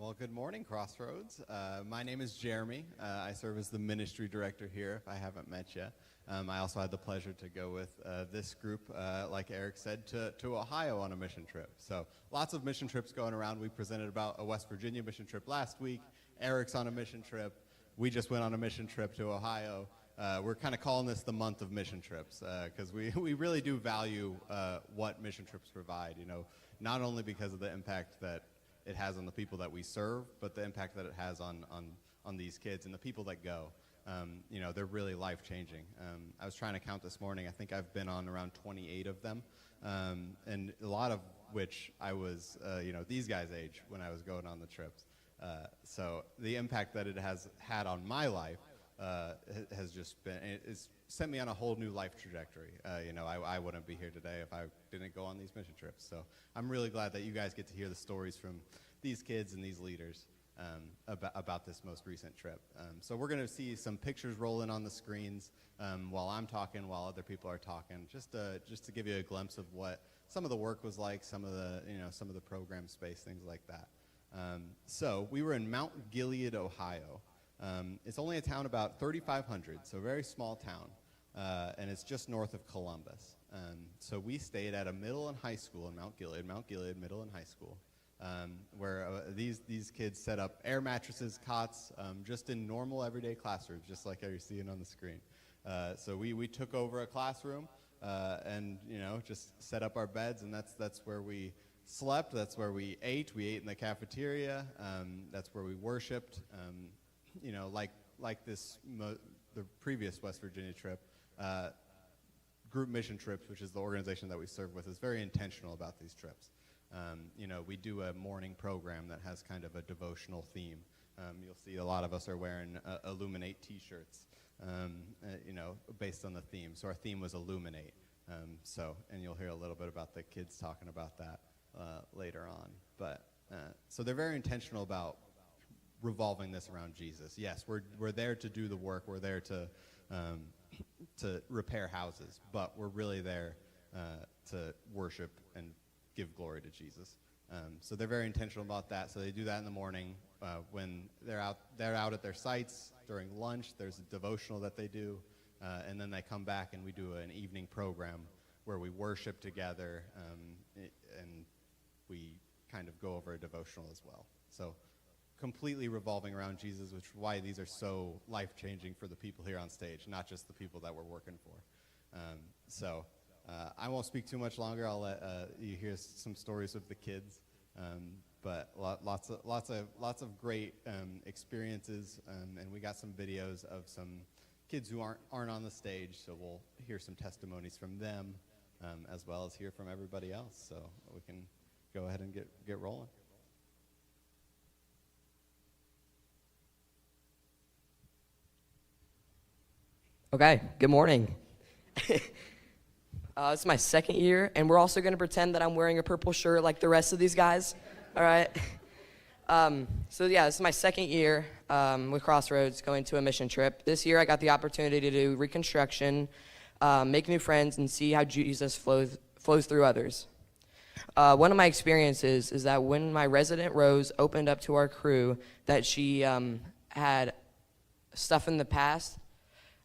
Well, good morning, Crossroads. My name is Jeremy. I serve as the ministry director here, if I haven't met you. I also had the pleasure to go with this group, like Eric said, to Ohio on a mission trip. So lots of mission trips going around. We presented about a West Virginia mission trip last week. Eric's on a mission trip. We just went on a mission trip to Ohio. We're kind of calling this the month of mission trips because we really do value what mission trips provide, you know, not only because of the impact that it has on the people that we serve, but the impact that it has on these kids and the people that go. You know, they're really life-changing. I was trying to count this morning. I think I've been on around 28 of them, and a lot of which I was, you know, these guys' age when I was going on the trips. So the impact that it has had on my life has just been, it's sent me on a whole new life trajectory. You know, I wouldn't be here today if I didn't go on these mission trips. So I'm really glad that you guys get to hear the stories from these kids and these leaders about this most recent trip. So we're going to see some pictures rolling on the screens while I'm talking, while other people are talking, just to give you a glimpse of what some of the work was like, some of the program space, things like that. So we were in Mount Gilead, Ohio. It's only a town about 3,500, so a very small town, and it's just north of Columbus. So we stayed at a middle and high school in Mount Gilead Middle and High School, where these kids set up air mattresses, cots, just in normal everyday classrooms, just like you're seeing on the screen. So we took over a classroom and, you know, just set up our beds, and that's where we slept. That's where we ate. We ate in the cafeteria. That's where we worshiped. You know, like the previous West Virginia trip, Group Mission Trips, which is the organization that we serve with, is very intentional about these trips. You know, we do a morning program that has kind of a devotional theme. You'll see a lot of us are wearing Illuminate t-shirts, you know, based on the theme. So our theme was Illuminate. And you'll hear a little bit about the kids talking about that later on. But so they're very intentional about revolving this around Jesus. Yes, we're there to do the work. We're there to repair houses, but we're really there to worship and give glory to Jesus. So they're very intentional about that. So they do that in the morning when they're out at their sites. During lunch, there's a devotional that they do, and then they come back and we do an evening program where we worship together, and we kind of go over a devotional as well. So completely revolving around Jesus, which is why these are so life-changing for the people here on stage, not just the people that we're working for. So I won't speak too much longer. I'll let you hear some stories of the kids, but lots of great experiences, and we got some videos of some kids who aren't on the stage, so we'll hear some testimonies from them, as well as hear from everybody else. So we can go ahead and get rolling. Okay, good morning. It's my second year, and we're also going to pretend that I'm wearing a purple shirt like the rest of these guys, all right? So yeah, this is my second year with CrossRoads going to a mission trip. This year I got the opportunity to do reconstruction, make new friends, and see how Jesus flows through others. One of my experiences is that when my resident Rose opened up to our crew that she had stuff in the past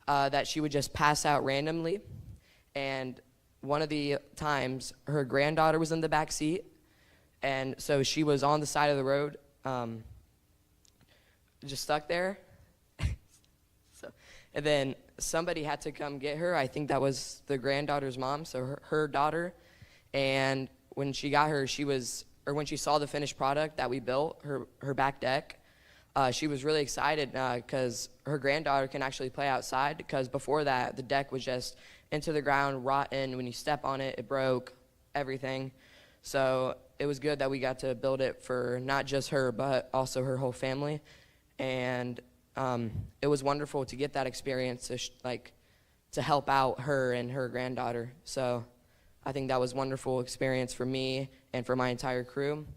that she would just pass out randomly, and one of the times her granddaughter was in the back seat, and so she was on the side of the road, just stuck there. And then somebody had to come get her. I think that was the granddaughter's mom, so her daughter. And when she got her, when she saw the finished product that we built, her back deck, she was really excited because her granddaughter can actually play outside, because before that, the deck was just into the ground, rotten. When you step on it, it broke, everything. So it was good that we got to build it for not just her, but also her whole family. And it was wonderful to get that experience to help out her and her granddaughter. So I think that was a wonderful experience for me and for my entire crew.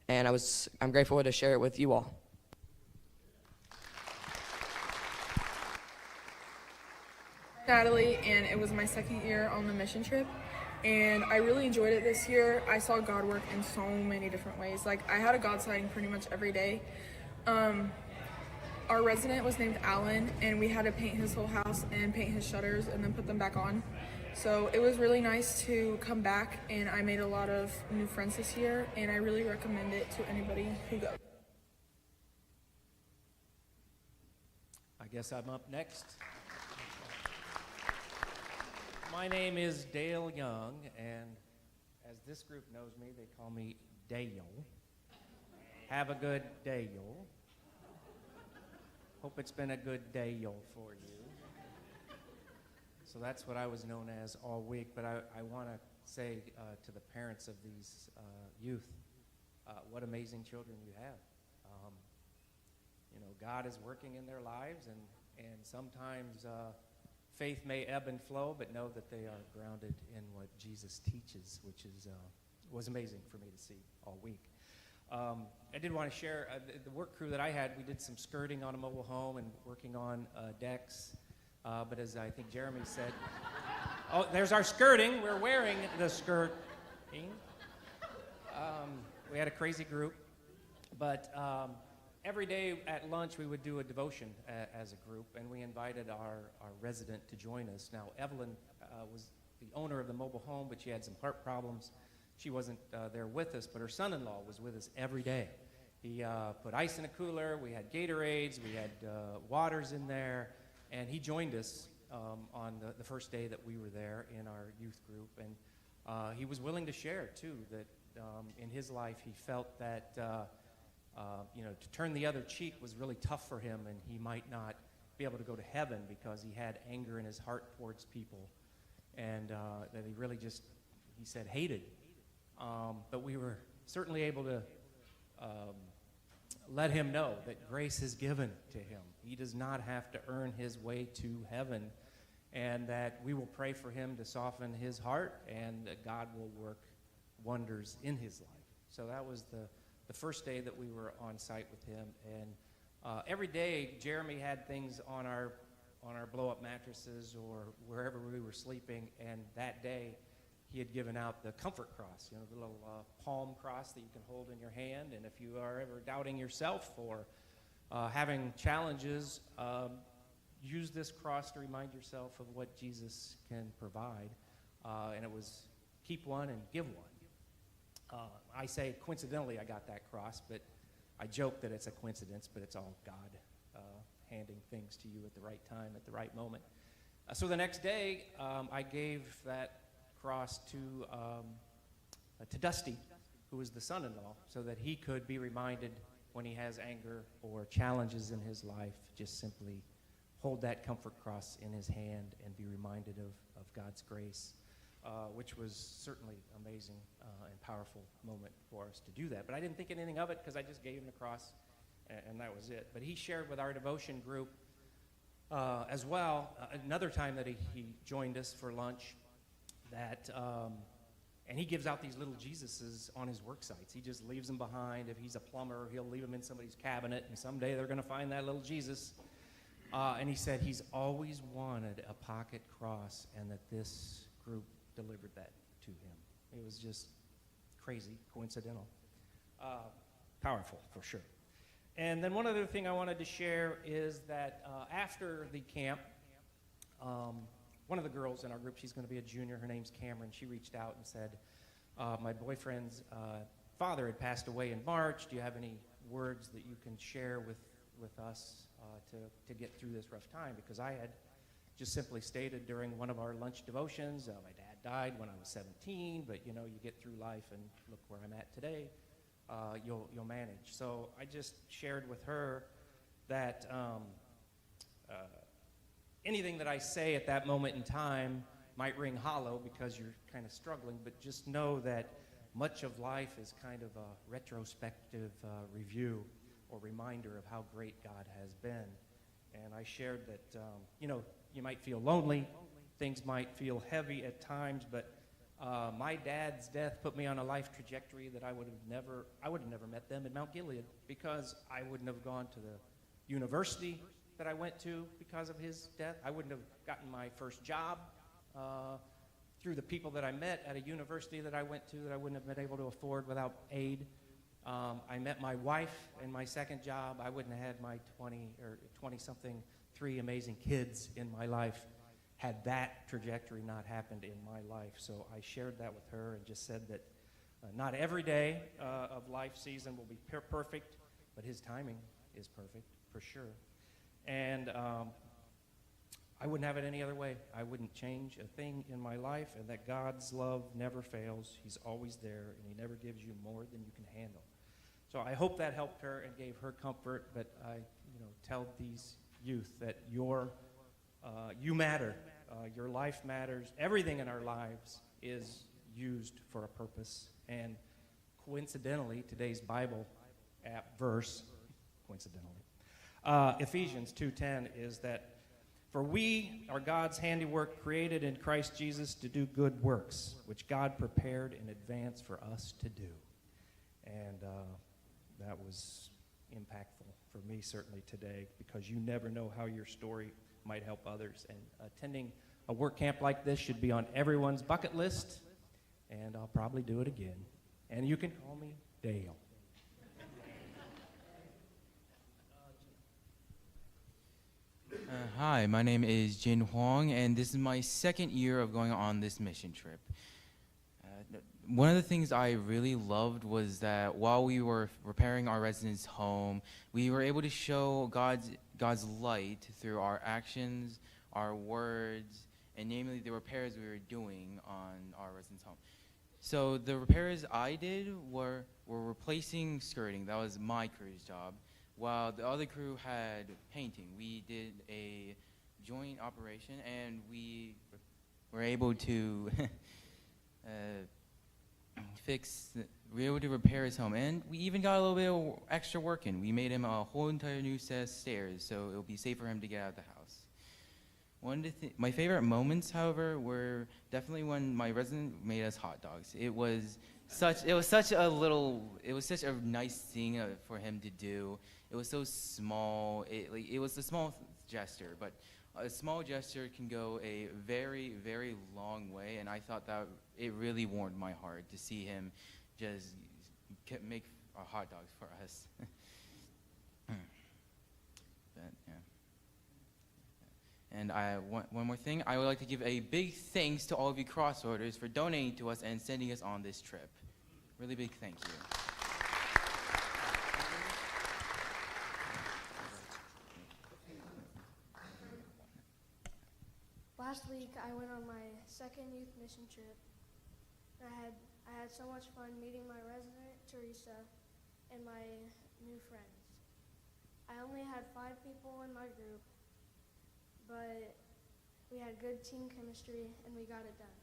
And I'm grateful to share it with you all. Natalie, and it was my second year on the mission trip, and I really enjoyed it this year. I saw God work in so many different ways. Like, I had a God sighting pretty much every day. Our resident was named Alan, and we had to paint his whole house and paint his shutters and then put them back on. So it was really nice to come back, and I made a lot of new friends this year, and I really recommend it to anybody who goes. I guess I'm up next. My name is Dale Young, and as this group knows me, they call me Dale. Have a good Dale. Hope it's been a good Dale for you. So that's what I was known as all week, but I want to say to the parents of these youth, what amazing children you have. God is working in their lives, and sometimes faith may ebb and flow, but know that they are grounded in what Jesus teaches, which was amazing for me to see all week. I did want to share the work crew that I had. We did some skirting on a mobile home and working on decks, but as I think Jeremy said, oh, there's our skirting. We're wearing the skirting. We had a crazy group, but every day at lunch, we would do a devotion as a group, and we invited our resident to join us. Now, Evelyn was the owner of the mobile home, but she had some heart problems. She wasn't there with us, but her son-in-law was with us every day. He put ice in a cooler. We had Gatorades. We had waters in there, and he joined us on the first day that we were there in our youth group, and he was willing to share, too, that in his life he felt that to turn the other cheek was really tough for him, and he might not be able to go to heaven because he had anger in his heart towards people, and that he really just, he said, hated. But we were certainly able to let him know that grace is given to him. He does not have to earn his way to heaven, and that we will pray for him to soften his heart, and that God will work wonders in his life. So that was the first day that we were on site with him, and every day Jeremy had things on our blow-up mattresses or wherever we were sleeping, and that day he had given out the comfort cross, the little palm cross that you can hold in your hand, and if you are ever doubting yourself or having challenges, use this cross to remind yourself of what Jesus can provide, and it was keep one and give one. I say coincidentally I got that cross, but I joke that it's a coincidence, but it's all God handing things to you at the right time, at the right moment. So the next day, I gave that cross to Dusty, who was the son-in-law, so that he could be reminded when he has anger or challenges in his life, just simply hold that comfort cross in his hand and be reminded of God's grace. Which was certainly amazing and powerful moment for us to do that. But I didn't think anything of it because I just gave him the cross, and that was it. But he shared with our devotion group as well, another time that he joined us for lunch, that, and he gives out these little Jesuses on his work sites. He just leaves them behind. If he's a plumber, he'll leave them in somebody's cabinet, and someday they're going to find that little Jesus. And he said he's always wanted a pocket cross, and that this group delivered that to him. It was just crazy, coincidental, powerful for sure. And then one other thing I wanted to share is that after the camp, one of the girls in our group, she's going to be a junior, her name's Cameron, she reached out and said, my boyfriend's father had passed away in March. Do you have any words that you can share with us to get through this rough time? Because I had just simply stated during one of our lunch devotions, my dad died when I was 17, but you get through life and look where I'm at today. You'll manage. So I just shared with her that anything that I say at that moment in time might ring hollow because you're kind of struggling, but just know that much of life is kind of a retrospective review or reminder of how great God has been. And I shared that, you might feel lonely, things might feel heavy at times, but my dad's death put me on a life trajectory that I would have never met them in Mount Gilead, because I wouldn't have gone to the university that I went to because of his death. I wouldn't have gotten my first job through the people that I met at a university that I went to that I wouldn't have been able to afford without aid. I met my wife in my second job. I wouldn't have had my 20-something, 3 amazing kids in my life had that trajectory not happened in my life. So I shared that with her and just said that not every day of life season will be perfect, but his timing is perfect for sure. And I wouldn't have it any other way. I wouldn't change a thing in my life, and that God's love never fails. He's always there, and he never gives you more than you can handle. So I hope that helped her and gave her comfort, but I tell these youth that you matter. Your life matters. Everything in our lives is used for a purpose. And coincidentally, today's Bible app verse, Ephesians 2:10, is that, "For we are God's handiwork, created in Christ Jesus to do good works, which God prepared in advance for us to do." And that was impactful for me certainly today, because you never know how your story might help others. And attending a work camp like this should be on everyone's bucket list, and I'll probably do it again. And you can call me Dale. Hi, my name is Jin Huang, and this is my second year of going on this mission trip. One of the things I really loved was that while we were repairing our residence home, we were able to show God's light through our actions, our words, and namely the repairs we were doing on our residence home. So the repairs I did were replacing skirting. That was my crew's job. While the other crew had painting. We did a joint operation, and we were able to we were able to repair his home, and we even got a little bit of extra work in. We made him a whole entire new set of stairs, so it would be safe for him to get out of the house. My favorite moments, however, were definitely when my resident made us hot dogs. It was such a nice thing for him to do. It was so small. It was a small gesture, but a small gesture can go a very, very long way, and I thought that it really warmed my heart to see him just make hot dogs for us. But, yeah. And one more thing, I would like to give a big thanks to all of you CrossRoaders for donating to us and sending us on this trip. Really big thank you. Last week, I went on my second youth mission trip. I had so much fun meeting my resident, Teresa, and my new friends. I only had 5 people in my group, but we had good team chemistry, and we got it done.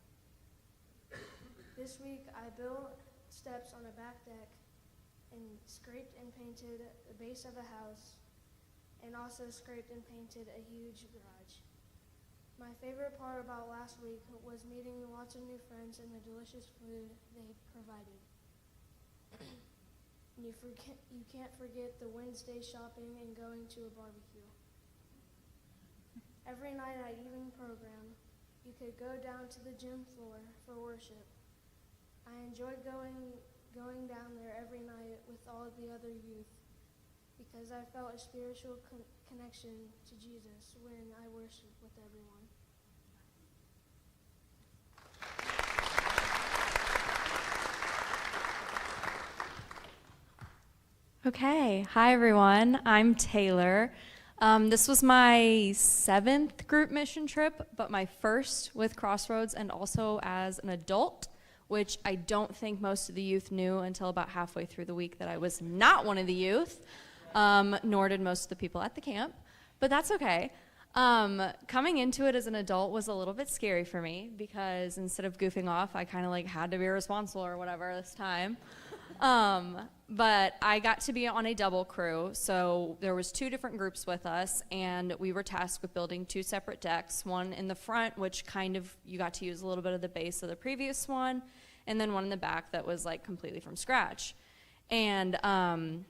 This week, I built steps on a back deck and scraped and painted the base of a house, and also scraped and painted a huge garage. My favorite part about last week was meeting lots of new friends and the delicious food they provided. You can't forget the Wednesday shopping and going to a barbecue. Every night at evening program, you could go down to the gym floor for worship. I enjoyed going down there every night with all of the other youth because I felt a spiritual connection to Jesus when I worshiped with everyone. Okay, hi everyone, I'm Taylor. This was my 7th group mission trip, but my first with CrossRoads and also as an adult, which I don't think most of the youth knew until about halfway through the week that I was not one of the youth, nor did most of the people at the camp, but that's okay. Coming into it as an adult was a little bit scary for me because instead of goofing off, I kind of had to be responsible or whatever this time. But I got to be on a double crew, so there was 2 different groups with us, and we were tasked with building 2 separate decks, one in the front, which kind of you got to use a little bit of the base of the previous one, and then one in the back that was like completely from scratch. And I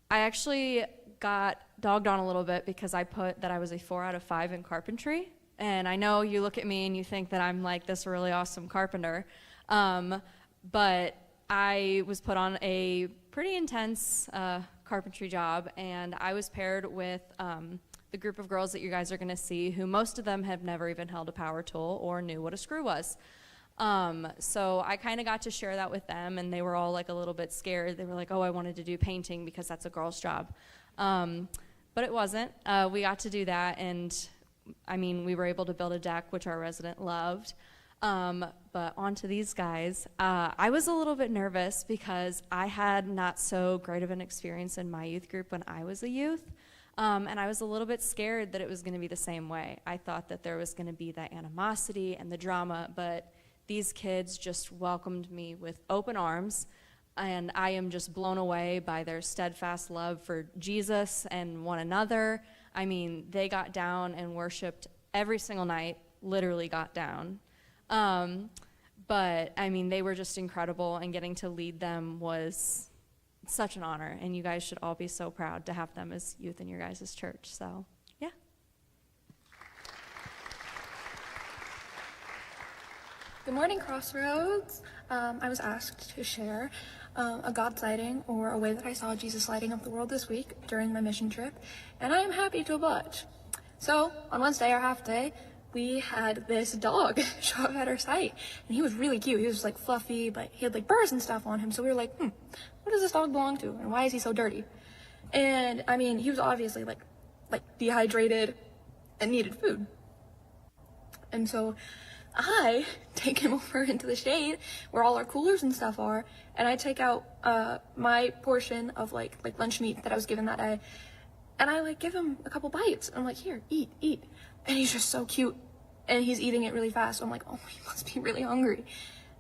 actually got dogged on a little bit because I put that I was a 4 out of 5 in carpentry, And I know you look at me and you think that I'm like this really awesome carpenter. But I was put on a pretty intense carpentry job, and I was paired with the group of girls that you guys are going to see, who most of them have never even held a power tool or knew what a screw was. So I kind of got to share that with them, and they were all like a little bit scared. They were like, oh, I wanted to do painting because that's a girl's job. But it wasn't. We got to do that, and I mean, we were able to build a deck, which our resident loved. But on to these guys. I was a little bit nervous because I had not so great of an experience in my youth group when I was a youth. And I was a little bit scared that it was going to be the same way. I thought that there was going to be that animosity and the drama, but these kids just welcomed me with open arms, and I am just blown away by their steadfast love for Jesus and one another. I mean, they got down and worshiped every single night, literally got down. But, I mean, they were just incredible, and getting to lead them was such an honor, and you guys should all be so proud to have them as youth in your guys' church. So, yeah. Good morning, Crossroads. I was asked to share a God sighting or a way that I saw Jesus lighting up the world this week during my mission trip, and I am happy to oblige. So, on Wednesday, our half day, we had this dog show up at our site, and he was really cute. He was like fluffy, but he had like burrs and stuff on him, so we were like, what does this dog belong to, and why is he so dirty? And I mean, he was obviously like dehydrated and needed food. And so I take him over into the shade where all our coolers and stuff are, and I take out my portion of like lunch meat that I was given that day, and I like give him a couple bites. I'm like, here, eat. And he's just so cute, and he's eating it really fast. I'm like, oh, he must be really hungry.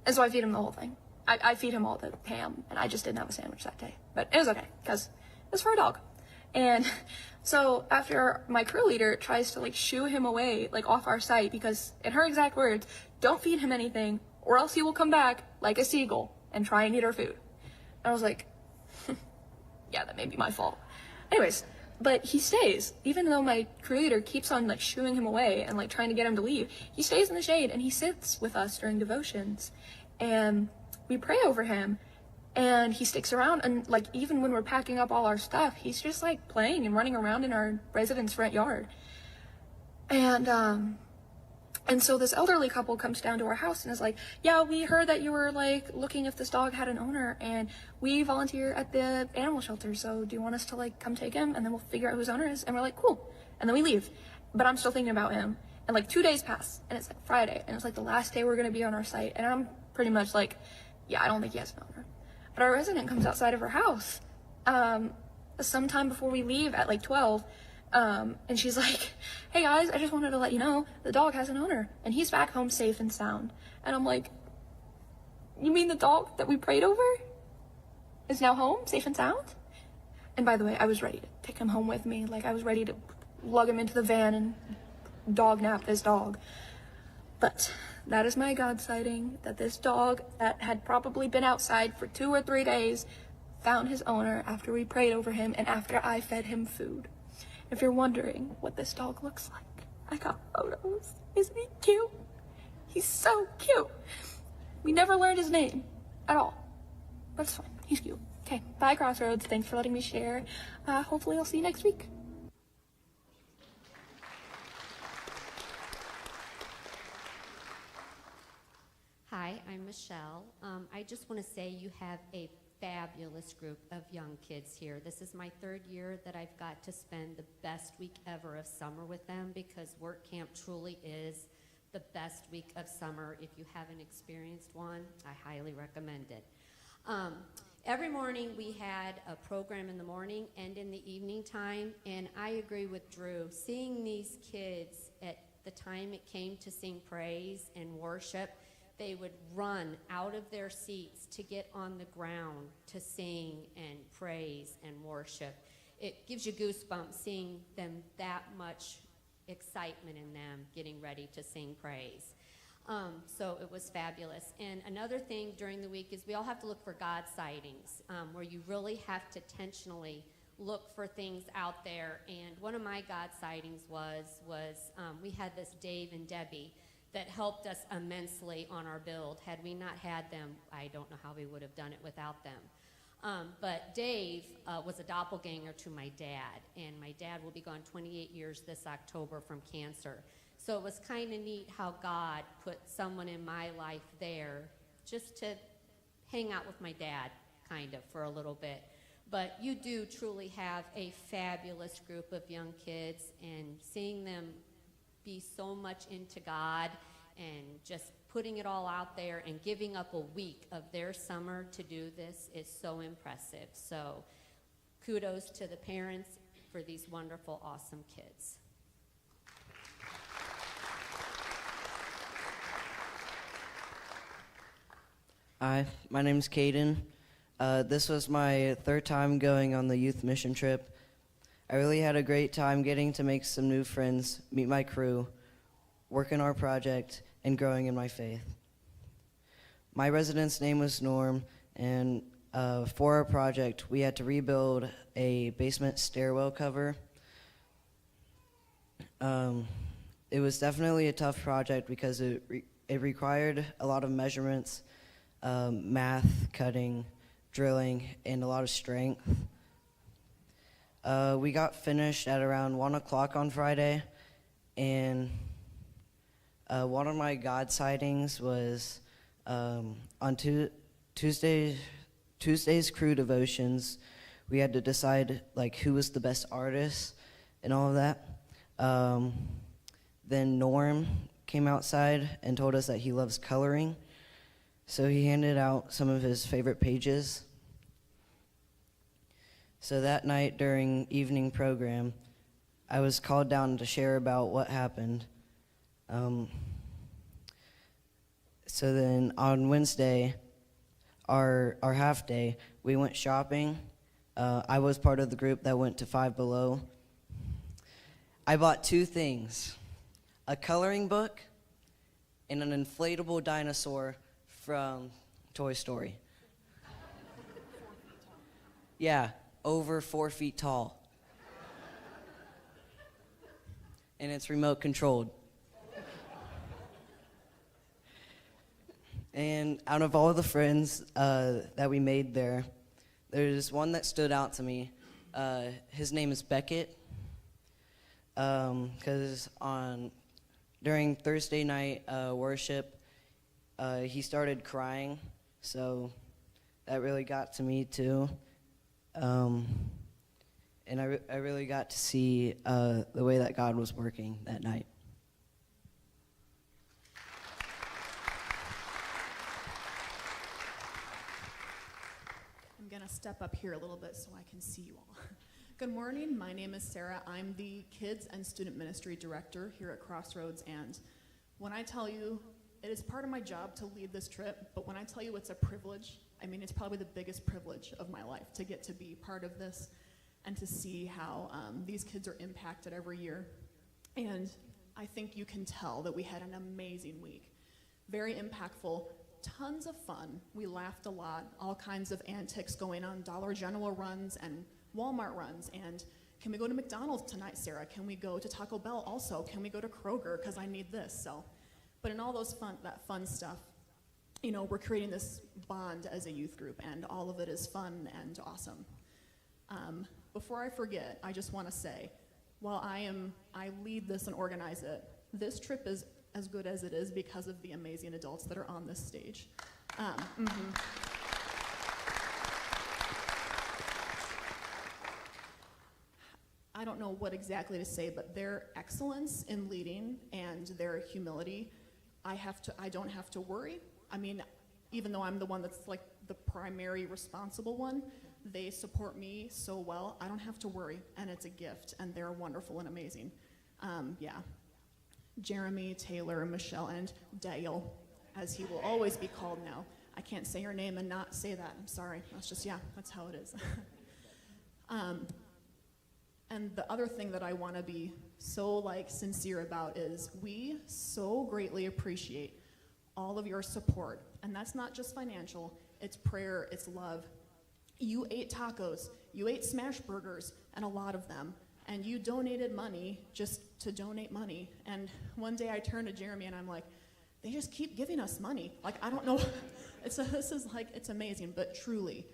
And so I feed him the whole thing. I feed him all the ham, and I just didn't have a sandwich that day. But it was okay, because it was for a dog. And so after my crew leader tries to like shoo him away, like off our site, because in her exact words, don't feed him anything, or else he will come back like a seagull and try and eat our food. And I was like, yeah, that may be my fault. Anyways, but he stays, even though my crew leader keeps on like shooing him away and like trying to get him to leave. He stays in the shade, and he sits with us during devotions, and we pray over him, and he sticks around. And like, even when we're packing up all our stuff, he's just like playing and running around in our residence front yard. And so this elderly couple comes down to our house and is like, yeah, we heard that you were like looking if this dog had an owner, and we volunteer at the animal shelter, so do you want us to like come take him, and then we'll figure out who his owner is? And we're like, cool. And then we leave, but I'm still thinking about him. And like 2 days pass, and it's like Friday, and it's like the last day we're gonna be on our site, and I'm pretty much like, yeah, I don't think he has an owner. But our resident comes outside of her house sometime before we leave at like 12, and she's like, hey guys, I just wanted to let you know the dog has an owner, and he's back home safe and sound. And I'm like, you mean the dog that we prayed over is now home safe and sound? And by the way, I was ready to take him home with me. Like, I was ready to lug him into the van and dog nap this dog. But that is my God sighting, that this dog that had probably been outside for 2 or 3 days found his owner after we prayed over him and after I fed him food. If you're wondering what this dog looks like, I got photos. Isn't he cute? He's so cute. We never learned his name at all, but it's fine. He's cute. Okay, bye Crossroads. Thanks for letting me share. Hopefully I'll see you next week. Hi, I'm Michelle. I just want to say you have a fabulous group of young kids here. This is my 3rd year that I've got to spend the best week ever of summer with them, because work camp truly is the best week of summer. If you haven't experienced one, I highly recommend it. Every morning we had a program in the morning and in the evening time, and I agree with Drew. Seeing these kids at the time it came to sing praise and worship, they would run out of their seats to get on the ground to sing and praise and worship. It gives you goosebumps seeing them, that much excitement in them getting ready to sing praise. So it was fabulous. And another thing during the week is we all have to look for God sightings, where you really have to intentionally look for things out there. And one of my God sightings was we had this Dave and Debbie that helped us immensely on our build. Had we not had them, I don't know how we would have done it without them. But Dave was a doppelganger to my dad, and my dad will be gone 28 years this October from cancer. So it was kind of neat how God put someone in my life there just to hang out with my dad, kind of, for a little bit. But you do truly have a fabulous group of young kids, and seeing them be so much into God and just putting it all out there and giving up a week of their summer to do this is so impressive. So kudos to the parents for these wonderful, awesome kids. Hi, my name's Caden. This was my third time going on the youth mission trip. I really had a great time getting to make some new friends, meet my crew, work in our project, and growing in my faith. My resident's name was Norm, and for our project, we had to rebuild a basement stairwell cover. It was definitely a tough project because it required a lot of measurements, math, cutting, drilling, and a lot of strength. We got finished at around 1 o'clock on Friday, and one of my God sightings was on Tuesday's crew devotions. We had to decide like who was the best artist and all of that. Then Norm came outside and told us that he loves coloring. So he handed out some of his favorite pages. So that night during evening program, I was called down to share about what happened. So then on Wednesday, our half day, we went shopping. I was part of the group that went to Five Below. I bought two things, a coloring book and an inflatable dinosaur from Toy Story. Yeah, over 4 feet tall. And it's remote controlled. And out of all the friends that we made there, there's one that stood out to me. His name is Beckett. Because during Thursday night worship, he started crying, so that really got to me too. And I really got to see the way that God was working that night. I'm going to step up here a little bit so I can see you all. Good morning. My name is Sarah. I'm the Kids and Student Ministry Director here at CrossRoads, and when I tell you it is part of my job to lead this trip, but when I tell you it's a privilege, I mean it's probably the biggest privilege of my life to get to be part of this and to see how these kids are impacted every year. And I think you can tell that we had an amazing week. Very impactful, tons of fun. We laughed a lot, all kinds of antics going on, Dollar General runs and Walmart runs, and can we go to McDonald's tonight, Sarah? Can we go to Taco Bell also? Can we go to Kroger, because I need this? So, but in all that fun stuff, you know, we're creating this bond as a youth group, and all of it is fun and awesome. Before I forget, I just want to say, while I lead this and organize it, this trip is as good as it is because of the amazing adults that are on this stage. I don't know what exactly to say, but their excellence in leading and their humility, I don't have to worry. I mean, even though I'm the one that's like the primary responsible one, they support me so well, I don't have to worry, and it's a gift, and they're wonderful and amazing. Yeah. Jeremy, Taylor, Michelle, and Dale, as he will always be called now. I can't say your name and not say that. I'm sorry. That's how it is. And the other thing that I want to be so sincere about is we so greatly appreciate all of your support. And that's not just financial, it's prayer, it's love. You ate tacos, you ate smash burgers, and a lot of them, and you donated money just to donate money. And one day I turned to Jeremy and I'm like, they just keep giving us money. Like, I don't know. It's amazing, but truly,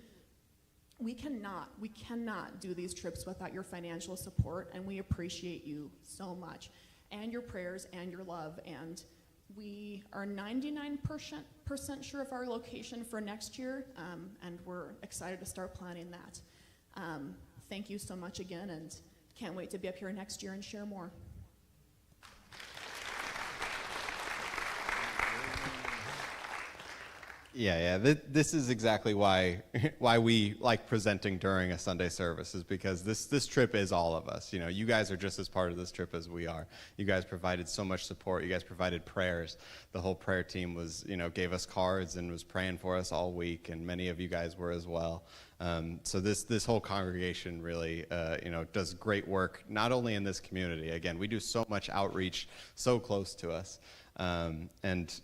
we cannot do these trips without your financial support, and we appreciate you so much, and your prayers and your love. And we are 99% sure of our location for next year, and we're excited to start planning that. Thank you so much again, and can't wait to be up here next year and share more. Yeah. This is exactly why we like presenting during a Sunday service, is because this trip is all of us. You know, you guys are just as part of this trip as we are. You guys provided so much support. You guys provided prayers. The whole prayer team gave us cards and was praying for us all week, and many of you guys were as well. So this whole congregation really, does great work, not only in this community. Again, we do so much outreach so close to us, and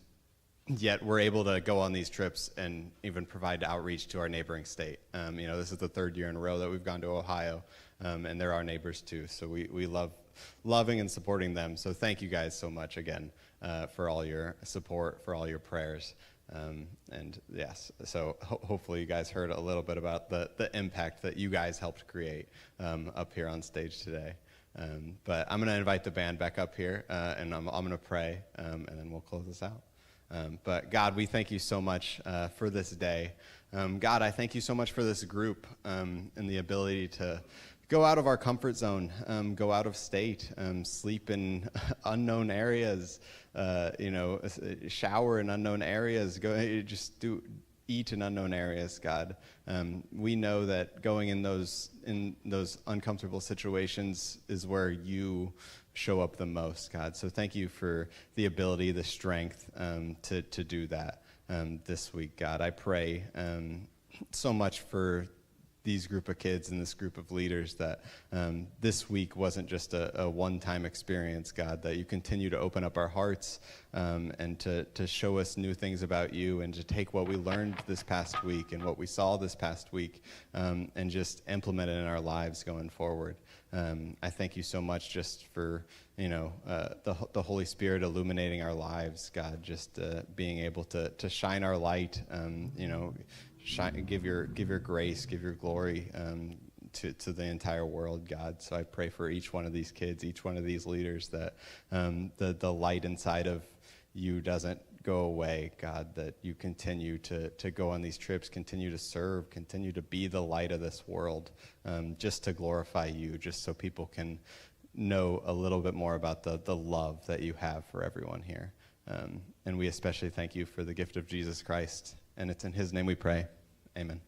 yet we're able to go on these trips and even provide outreach to our neighboring state. This is the third year in a row that we've gone to Ohio, and they're our neighbors too. So we love loving and supporting them. So thank you guys so much again for all your support, for all your prayers. And yes, so hopefully you guys heard a little bit about the impact that you guys helped create up here on stage today. But I'm going to invite the band back up here, and I'm going to pray, and then we'll close this out. But God, we thank you so much for this day. God, I thank you so much for this group and the ability to go out of our comfort zone, go out of state, sleep in unknown areas, shower in unknown areas, eat in unknown areas, God. We know that going in those uncomfortable situations is where you show up the most, God. So thank you for the ability, the strength to do that this week, God. I pray so much for these group of kids and this group of leaders, that this week wasn't just a one-time experience, God, that you continue to open up our hearts and to show us new things about you, and to take what we learned this past week and what we saw this past week and just implement it in our lives going forward. I thank you so much just for the Holy Spirit illuminating our lives, God, just being able to shine our light, give your grace, give your glory to the entire world, God. So I pray for each one of these kids, each one of these leaders, that the light inside of you doesn't go away, God, that you continue to go on these trips, continue to serve, continue to be the light of this world, just to glorify you, just so people can know a little bit more about the love that you have for everyone here. And we especially thank you for the gift of Jesus Christ, and it's in his name we pray. Amen.